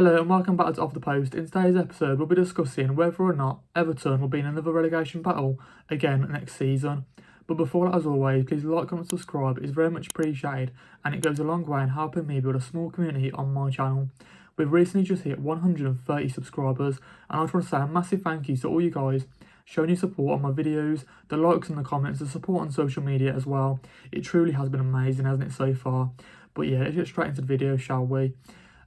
Hello and welcome back to Off the Post. In today's episode we'll be discussing whether or not Everton will be in another relegation battle again next season. But before that, as always, please like, comment, subscribe. It's very much appreciated and it goes a long way in helping me build a small community on my channel. We've recently just hit 130 subscribers and I just want to say a massive thank you to all you guys showing your support on my videos, the likes and the comments, the support on social media as well. It truly has been amazing, hasn't it, so far? But yeah, let's get straight into the video, shall we?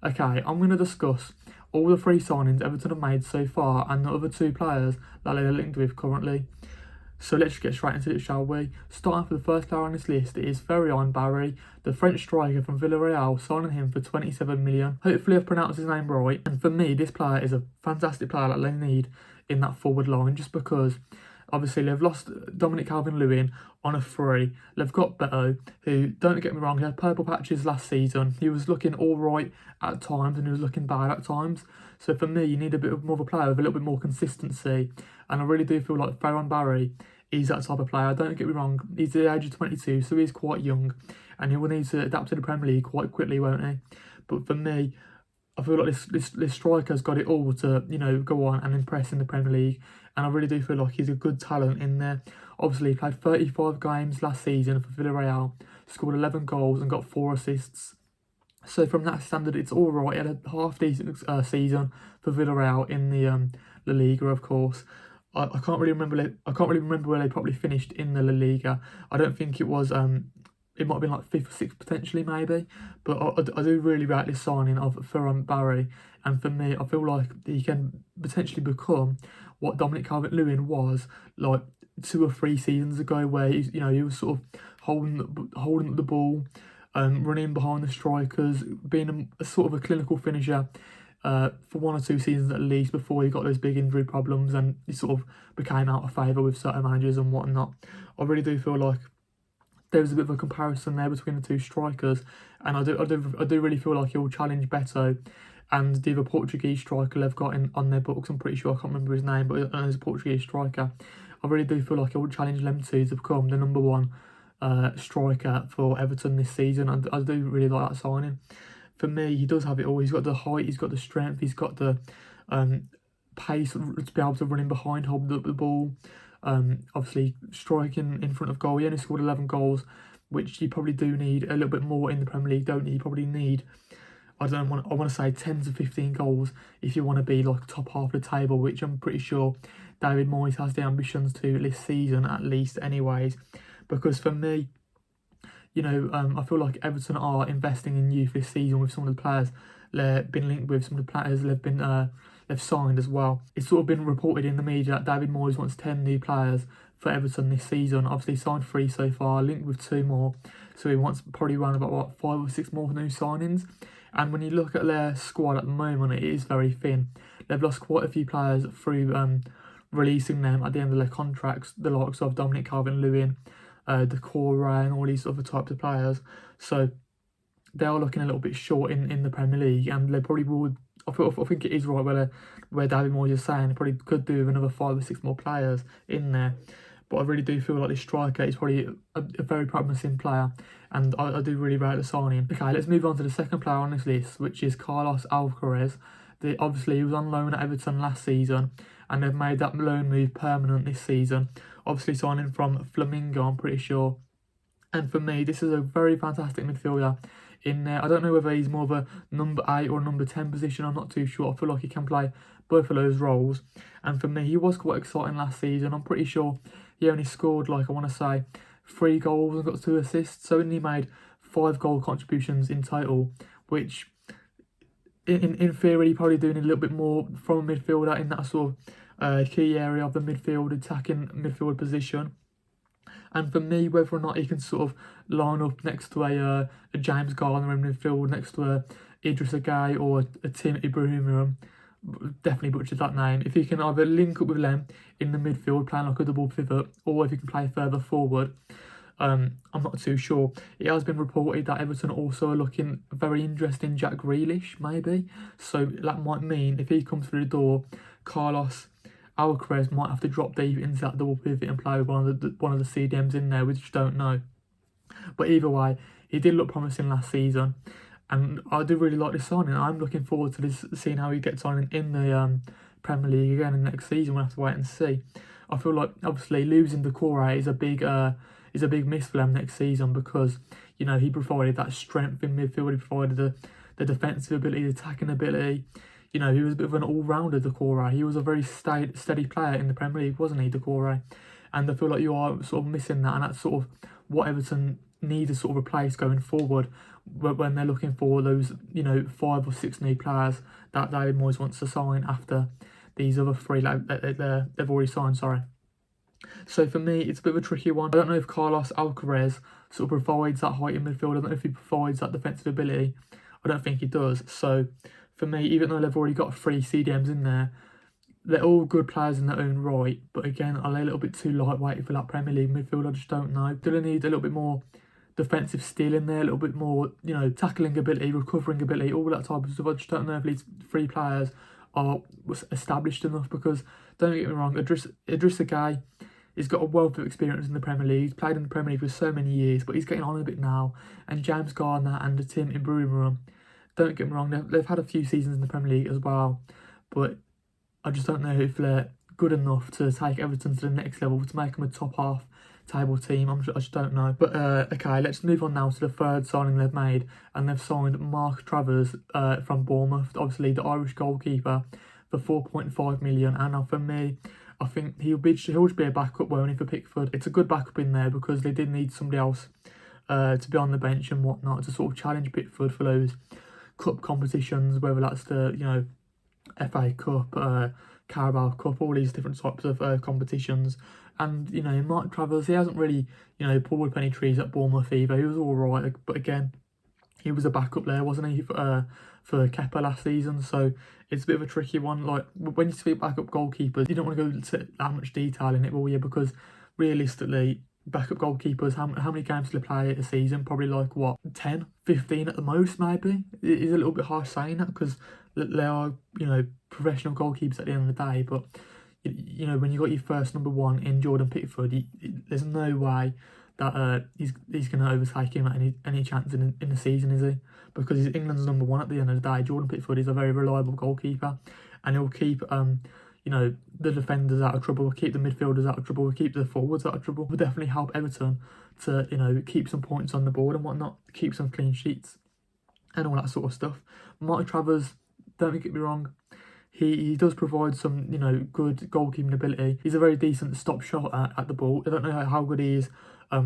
Okay, I'm going to discuss all the 3 signings Everton have made so far and the other 2 players that they're linked with currently. So let's just get straight into it, shall we? Starting off with the first player on this list is Barry, the French striker from Villarreal, signing him for 27 million. Hopefully I've pronounced his name right. And for me, this player is a fantastic player that they need in that forward line, just because obviously they've lost Dominic Calvert-Lewin on a free. They've got Beto, who, don't get me wrong, he had purple patches last season. He was looking all right at times and he was looking bad at times. So for me, you need a bit more of a player with a little bit more consistency. And I really do feel like Barry is that type of player. Don't get me wrong, he's the age of 22, so he's quite young. And he will need to adapt to the Premier League quite quickly, won't he? But for me, I feel like this striker's got it all to, you know, go on and impress in the Premier League. And I really do feel like he's a good talent in there. Obviously, he played 35 games last season for Villarreal, scored 11 goals and got 4 assists. So from that standard, it's all right. He had a half-decent season for Villarreal in the La Liga, of course. I can't really remember. I can't really remember where they probably finished in the La Liga. I don't think it was. It might have been like 5th or 6th potentially, maybe. But I do really rate this signing of Barry. And for me, I feel like he can potentially become what Dominic Calvert-Lewin was like 2 or 3 seasons ago, where he was sort of holding the ball, running behind the strikers, being a sort of a clinical finisher for 1 or 2 seasons at least before he got those big injury problems and he sort of became out of favour with certain managers and whatnot. I really do feel like there's a bit of a comparison there between the 2 strikers, and I do really feel like he'll challenge Beto and the other Portuguese striker they've got on their books. I'm pretty sure, I can't remember his name, but he's a Portuguese striker. I really do feel like he'll challenge them 2 to become the #1 striker for Everton this season. I do really like that signing. For me, he does have it all. He's got the height, he's got the strength, he's got the pace to be able to run in behind, hold up the ball. Obviously striking in front of goal. He only scored 11 goals, which you probably do need a little bit more in the Premier League, don't you? You probably need, I want to say 10 to 15 goals if you want to be like top half of the table, which I'm pretty sure David Moyes has the ambitions to this season at least anyways. Because for me, you know, I feel like Everton are investing in youth this season with some of the players they've been linked with, some of the players they've signed as well. It's sort of been reported in the media that David Moyes wants 10 new players for Everton this season. Obviously signed 3 so far, linked with 2 more. So he wants probably around about 5 or 6 more new signings. And when you look at their squad at the moment, it is very thin. They've lost quite a few players through releasing them at the end of their contracts, the likes of Dominic Calvert-Lewin, Decore and all these other types of players. So they are looking a little bit short in the Premier League, and they probably would. I think it is right where David Moyes is saying they probably could do with another 5 or 6 more players in there. But I really do feel like this striker is probably a very promising player, and I do really rate the signing. Okay, let's move on to the second player on this list, which is Carlos Alcaraz. Obviously, he was on loan at Everton last season, and they've made that loan move permanent this season. Obviously signing from Flamengo, I'm pretty sure. And for me, this is a very fantastic midfielder in there. I don't know whether he's more of a number 8 or number 10 position. I'm not too sure. I feel like he can play both of those roles. And for me, he was quite exciting last season. I'm pretty sure he only scored, like, I want to say 3 goals and got 2 assists. So he only made 5 goal contributions in total, which in theory, you probably doing a little bit more from a midfielder in that sort of key area of the midfield, attacking midfield position. And for me, whether or not he can sort of line up next to a James Garner in midfield, next to a Idrissa Gueye or a Tim Ibrahimovic, definitely butchered that name. If he can either link up with them in the midfield, playing like a double pivot, or if he can play further forward, I'm not too sure. It has been reported that Everton also are looking very interested in Jack Grealish, maybe. So that might mean if he comes through the door, Carlos Alcaraz might have to drop deep into that double pivot and play with one of the CDMs in there. We just don't know. But either way, he did look promising last season. And I do really like this signing. I'm looking forward to this, seeing how he gets on in the Premier League again in next season. We'll have to wait and see. I feel like obviously losing Decore is a big miss for them next season, because he provided that strength in midfield. He provided the defensive ability, the attacking ability. He was a bit of an all-rounder, Decore. He was a very steady player in the Premier League, wasn't he, Decore? And I feel like you are sort of missing that, and that's sort of what Everton need to sort of replace going forward when they're looking for those 5 or 6 new players that David Moyes wants to sign after these other 3 they've already signed. Sorry. So for me, it's a bit of a tricky one. I don't know if Carlos Alcaraz sort of provides that height in midfield. I don't know if he provides that defensive ability. I don't think he does. So for me, even though they've already got 3 CDMs in there, they're all good players in their own right. But again, are they a little bit too lightweight for that Premier League midfield? I just don't know. Do they need a little bit more defensive steel in there, a little bit more, tackling ability, recovering ability, all that type of stuff? I just don't know if these 3 players are established enough, because don't get me wrong, Idrissa Gueye, he's got a wealth of experience in the Premier League. He's played in the Premier League for so many years, but he's getting on a bit now. And James Garner and the Tim in Bruyne, don't get me wrong, they've had a few seasons in the Premier League as well, but I just don't know if they're good enough to take Everton to the next level, to make them a top half table team. I just don't know. But okay, let's move on now to the third signing they've made, and they've signed Mark Travers from Bournemouth, obviously the Irish goalkeeper, for 4.5 million. And now for me, I think he'll just be a backup, won't he, for Pickford? It's a good backup in there, because they did need somebody else to be on the bench and whatnot, to sort of challenge Pickford for those cup competitions, whether that's the FA Cup, Carabao Cup, all these different types of competitions. And Mark Travers, he hasn't really pulled up any trees at Bournemouth either. He was all right, but again, he was a backup there, wasn't he, for Kepa last season? So it's a bit of a tricky one. Like, when you speak backup goalkeepers, you don't want to go into that much detail in it, will you? Because realistically, backup goalkeepers, how many games do they play a season? Probably like, what, 10, 15 at the most, maybe? It is a little bit harsh saying that, because they are, professional goalkeepers at the end of the day. But, when you got your first number 1 in Jordan Pickford, there's no way that he's going to overtake him at any chance in the season, is he? Because he's England's number 1 at the end of the day. Jordan Pickford is a very reliable goalkeeper, and he'll keep the defenders out of trouble, keep the midfielders out of trouble, keep the forwards out of trouble. Will definitely help Everton to keep some points on the board and whatnot, keep some clean sheets and all that sort of stuff. Mark Travers, don't get me wrong, he does provide some good goalkeeping ability. He's a very decent stop shot at the ball. I don't know how good he is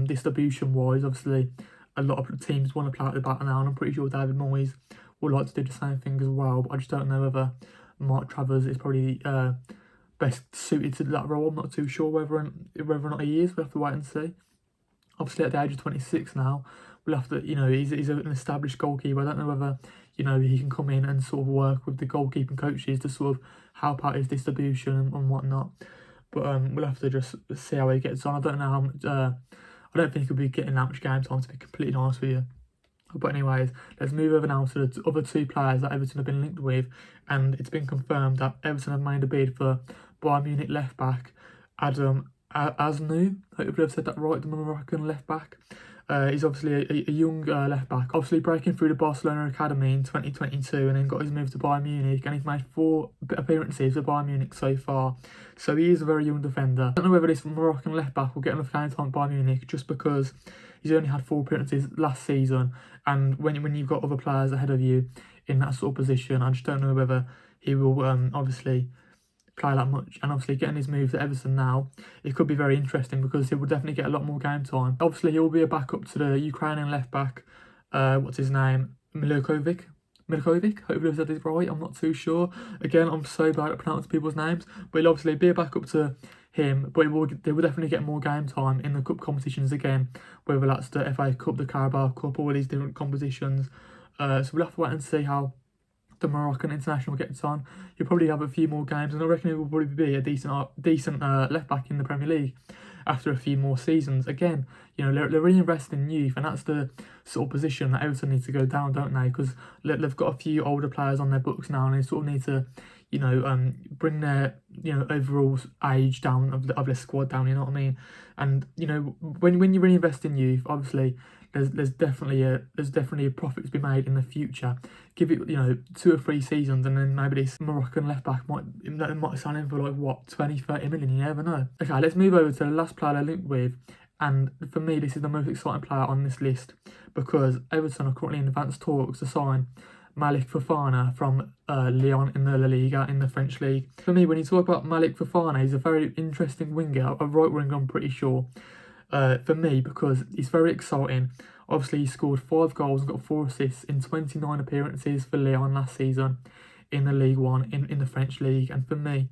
distribution wise. Obviously, a lot of teams want to play at the back now, and I'm pretty sure David Moyes would like to do the same thing as well. But I just don't know whether Mark Travers is probably best suited to that role. I'm not too sure whether or not he is. We'll have to wait and see. Obviously, at the age of 26 now, we'll have to, he's an established goalkeeper. I don't know whether, he can come in and sort of work with the goalkeeping coaches to sort of help out his distribution and whatnot. But we'll have to just see how he gets on. I don't know how much, I don't think he'll be getting that much game time, to be completely honest with you. But anyways, let's move over now to the other 2 players that Everton have been linked with. And it's been confirmed that Everton have made a bid for Bayern Munich left-back Adam Asnu. Hopefully I've said that right, the Moroccan left-back. He's obviously a young left-back, obviously breaking through the Barcelona Academy in 2022, and then got his move to Bayern Munich, and he's made 4 appearances for Bayern Munich so far. So he is a very young defender. I don't know whether this Moroccan left-back will get enough game time at Bayern Munich, just because he's only had 4 appearances last season, and when you've got other players ahead of you in that sort of position, I just don't know whether he will obviously play that much. And obviously getting his move to Everton now, it could be very interesting, because he will definitely get a lot more game time. Obviously he will be a backup to the Ukrainian left back, what's his name, Milikovic, hopefully I said this right, I'm not too sure. Again, I'm so bad at pronouncing people's names, but he'll obviously be a backup to him, but they will definitely get more game time in the cup competitions again, whether that's the FA Cup, the Carabao Cup, all these different competitions. So we'll have to wait and see how the Moroccan international gets on. He'll probably have a few more games, and I reckon he will probably be a decent left back in the Premier League after a few more seasons. Again, they're reinvesting in youth, and that's the sort of position that Everton need to go down, don't they? Because they've got a few older players on their books now, and they sort of need to bring their overall age down of their squad down. You know what I mean? And when you reinvest in youth, obviously there's definitely a profit to be made in the future. Give it 2 or 3 seasons, and then maybe this Moroccan left back might sign in for like what 20-30 million. You never know. Okay, let's move over to the last player I linked with, and for me this is the most exciting player on this list because Everton are currently in advanced talks to sign Malik Fofana from Lyon in the La Liga in the French league. For me, when you talk about Malik Fofana, he's a very interesting winger, a right winger I'm pretty sure. For me, because he's very exciting. Obviously, he scored 5 goals and got 4 assists in 29 appearances for Lyon last season in the League One, in the French league. And for me,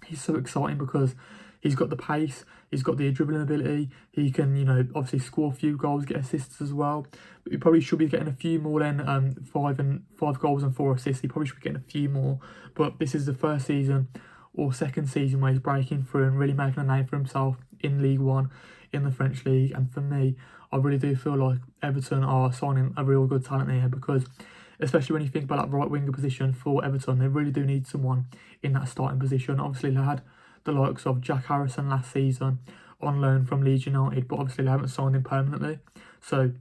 he's so exciting because he's got the pace, he's got the dribbling ability, he can, obviously score a few goals, get assists as well. But he probably should be getting a few more than 5 goals and 4 assists. He probably should be getting a few more. But this is the first season or second season where he's breaking through and really making a name for himself in League One, in the French league. And for me, I really do feel like Everton are signing a real good talent here because, especially when you think about that right winger position for Everton, they really do need someone in that starting position. Obviously, they had the likes of Jack Harrison last season on loan from Leeds United, but obviously they haven't signed him permanently. So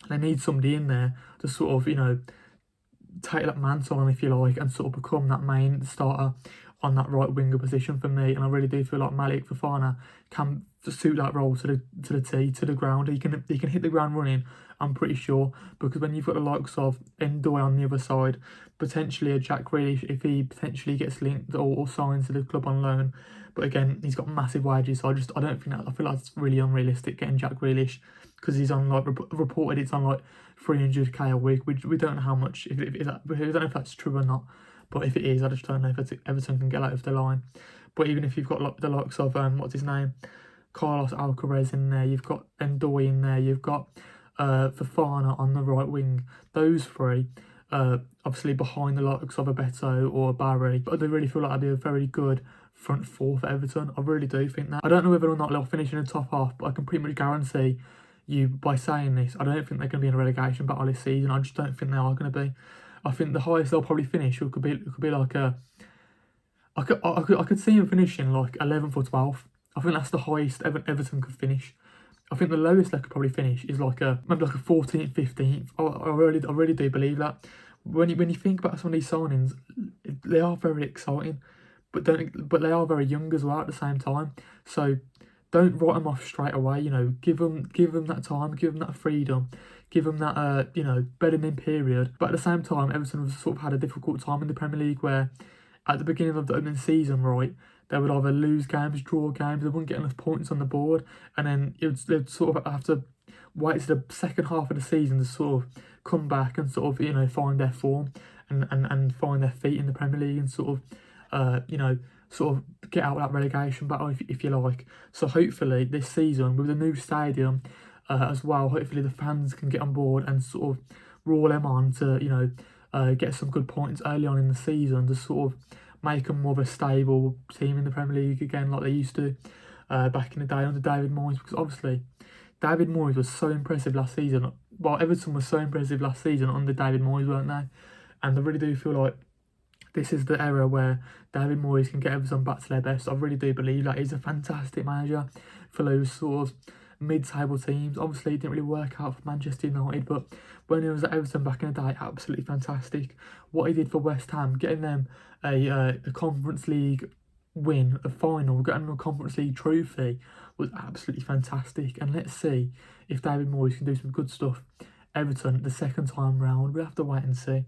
they need somebody in there to sort of, take that mantle on, if you like, and sort of become that main starter on that right winger position for me. And I really do feel like Malik Fofana can suit that role to the ground. He can hit the ground running, I'm pretty sure, because when you've got the likes of Ndoye on the other side, potentially a Jack Grealish if he potentially gets linked or signed to the club on loan. But again, he's got massive wages, so I don't think that, I feel like it's really unrealistic getting Jack Grealish because he's on like reported it's on like 300k a week. We don't know how much, we don't know if that's true or not. But if it is, I just don't know if Everton can get out of the line. But even if you've got like the likes of what's his name, Carlos Alcaraz in there, you've got Ndoye in there, you've got Fofana on the right wing. Those 3, obviously behind the likes of a Beto or a Barry, but I do really feel like that'd be a very good front 4 for Everton. I really do think that. I don't know whether or not they'll finish in the top half, but I can pretty much guarantee you by saying this, I don't think they're going to be in a relegation battle this season. I just don't think they are going to be. I think the highest they'll probably finish could be like I could see them finishing like 11th or 12th. I think that's the highest Everton could finish. I think the lowest they could probably finish is maybe like a 14th, 15th. I really do believe that. When you think about some of these signings, they are very exciting, but they are very young as well at the same time. So don't write them off straight away. Give them that time, give them that freedom, give them that bedding in period. But at the same time, Everton have sort of had a difficult time in the Premier League where at the beginning of the opening season, right, they would either lose games, draw games, they wouldn't get enough points on the board, and then they'd sort of have to wait to the second half of the season to sort of come back and sort of find their form and find their feet in the Premier League and sort of get out of that relegation battle if you like. So hopefully this season with the new stadium as well, hopefully the fans can get on board and sort of roll them on to get some good points early on in the season to sort of make them more of a stable team in the Premier League again like they used to back in the day under David Moyes, because obviously David Moyes was so impressive last season. Well, Everton was so impressive last season under David Moyes, weren't they? And I really do feel like this is the era where David Moyes can get Everton back to their best. I really do believe that he's a fantastic manager for those sort of mid-table teams. Obviously, it didn't really work out for Manchester United, but when he was at Everton back in the day, absolutely fantastic. What he did for West Ham, getting them a Conference League win, a final, getting them a Conference League trophy, was absolutely fantastic. And let's see if David Moyes can do some good stuff. Everton, the second time round, we'll have to wait and see.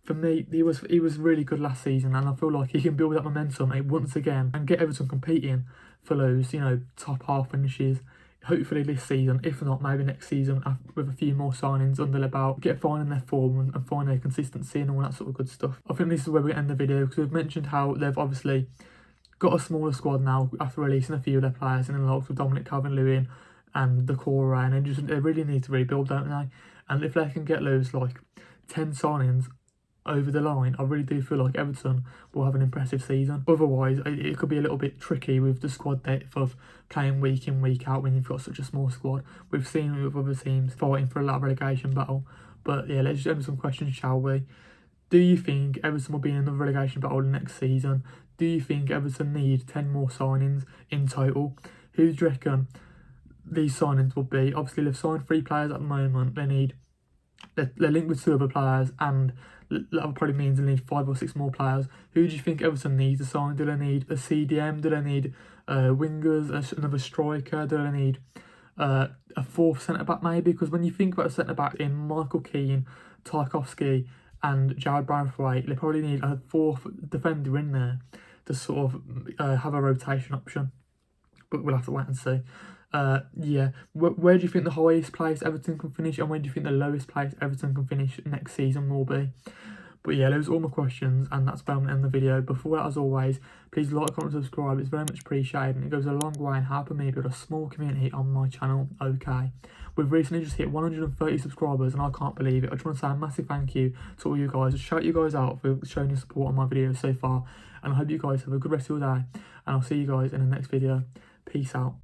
For me, he was really good last season, and I feel like he can build that momentum once again and get Everton competing for those, top half finishes. Hopefully this season, if not, maybe next season with a few more signings under their belt, finding their form and find their consistency and all that sort of good stuff. I think this is where we end the video because we've mentioned how they've obviously got a smaller squad now after releasing a few of their players in the likes of Dominic Calvert-Lewin and the core, and they really need to rebuild, don't they? And if they can get those like 10 signings over the line, I really do feel like Everton will have an impressive season. Otherwise, it could be a little bit tricky with the squad depth of playing week in, week out when you've got such a small squad. We've seen it with other teams fighting for a lot of relegation battle. But yeah, let's just end with some questions, shall we? Do you think Everton will be in another relegation battle next season? Do you think Everton need 10 more signings in total? Who do you reckon these signings will be. Obviously, they've signed 3 players at the moment. They're linked with 2 other players, and that probably means they need 5 or 6 more players. Who do you think Everton needs to sign? Do they need a CDM? Do they need wingers, another striker? Do they need a 4th centre-back maybe? Because when you think about a centre-back in Michael Keane, Tarkowski and Jared Braithwaite, they probably need a 4th defender in there to sort of have a rotation option. But we'll have to wait and see. Yeah, where do you think the highest place Everton can finish, and where do you think the lowest place Everton can finish next season will be? But yeah, those are all my questions, and that's where I'm going to end the video. Before that, as always, please like, comment, subscribe. It's very much appreciated, and it goes a long way in helping me build a small community on my channel, okay? We've recently just hit 130 subscribers, and I can't believe it. I just want to say a massive thank you to all you guys. Just shout you guys out for showing your support on my videos so far, and I hope you guys have a good rest of your day, and I'll see you guys in the next video. Peace out.